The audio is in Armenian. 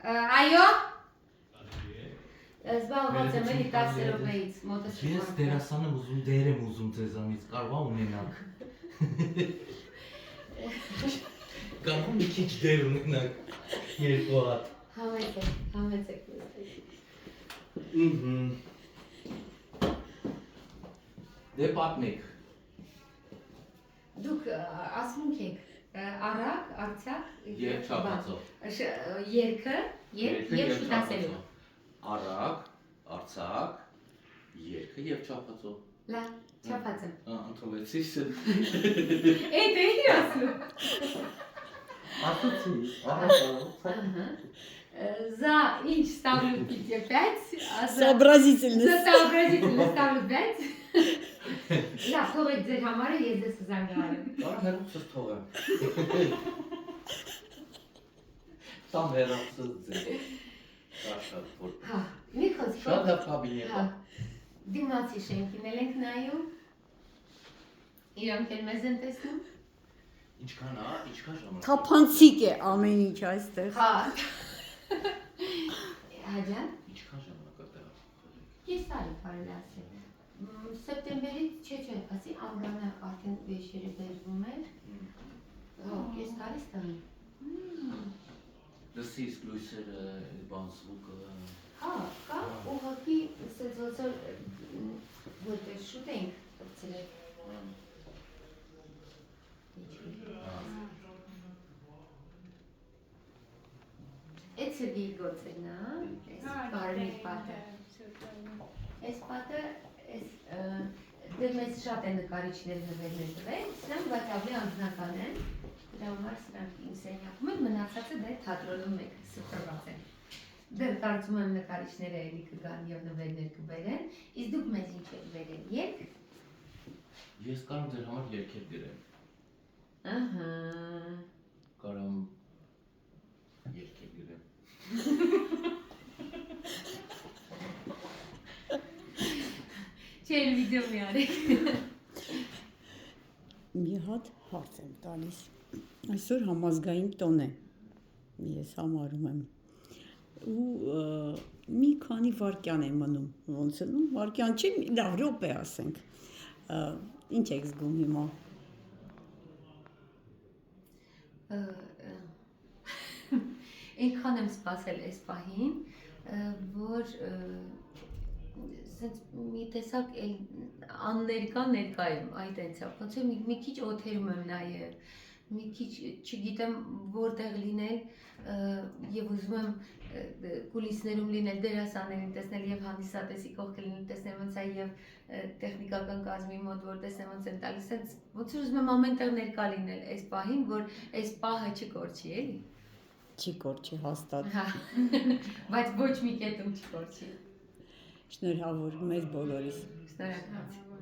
Այո։ Զբաղված եմ էլի 10 րոպեից, մոտս չմարդ։ Ես դերասան եմ ուզում, դեր եմ ուզում ձեզանից, կարող է ունենաք։ Կարող մի քիչ դեր ունենաք, երկու հատ։ Համեցեք։ Դե պատմեք։ Դուք ասմունք եք, առակ, արցակ, Եվ չապացով։ Երկը և շուտասելու։ Առակ, արցակ, երկը և չապացով։ Լա, չապաց եմ։ Ընթովեցիս։ Էդ էի ասլու։ Ասուցի, За, ինչ ставлю тебе 5, Сообразительность. Сообразительность ставлю 5. Լավ, թողեք ձեր համարը, ես ձեզ կզանգահարեմ։ Կարա հերոքսս թողեմ։ Տամ հերոքսս ձեր։ Շատ որ։ Հա, մի խոսք։ Շատ լավ կաբինետ։ Դիմացի շենքին էլ ենք նայում։ Իրանք էլ մեզ են տեսնում։ Ինչքան ժամանակ։ Թափանցիկ է ամեն ինչ այստեղ։ Հա։ Հաջան։ Ինչքան ժամանակ է դեռ։ Ես տարի կարելի ասել։ Սեպտեմբերից չէ, ասի ամռանը արդեն վեշերը բերվում էր։ Հա, ես տարի ստանում։ Դսիս լույսերը, բան զուգը։ Հա, կա ուղղակի ասած ոնց որ շուտ ենք ծրել։ Այդ սրգի գոցերն է, այս բարմի պատը։ Այս պատը, դեր մեզ շատ է նկարիչներ նվերներ տվել, սրանք բայց ավելի անձնական են, դրա համար սրանք իմ սենյակում են, մնացածը դե թատրոնում մեկ սփռված են։ Դեռ կարծում եմ նկարիչները էլի կգան եւ նվերներ կբերեն, իսկ դուք մեզ ինչ եք բերել, երգ։ Ես կարող ձեր համար երգեր գրեմ։ Ահա։ Կարամ երգեր գրեմ։ Չէ, վիդեո մի արեք։ Մի հատ հարց եմ տալիս։ Այսօր համազգային տոն է։ Ես համարում եմ։ Ու մի քանի վայրկյան է մնում, ոնց է, վայրկյան չի, լավ րոպե ասենք։ Ինչ եք զգում հիմա։ Այնքան եմ սպասել այս պահին, որ մի տեսակ աններկա ներկա եմ այդ այնցավ, ոնց է մի քիչ օթերում եմ նաև, մի քիչ չգիտեմ որտեղ լինել եւ ուզում եմ կուլիսներում լինել, դերասաններին տեսնել եւ հանդիսատեսի կողքը լինել, տեսնել ոնց է եւ տեխնիկական կազմի մոտ որ տեսնեմ ոնց են տալիս, ոնց որ ուզում եմ ամենտեղ ներկա լինել այս պահին, որ այս պահը չկորչի, էլի։ Չի կորչի հաստատ։ Հա։ Բայց ոչ մի կետում չկորչի։ Շնորհավոր մեզ բոլորիս։ Շնորհակալ։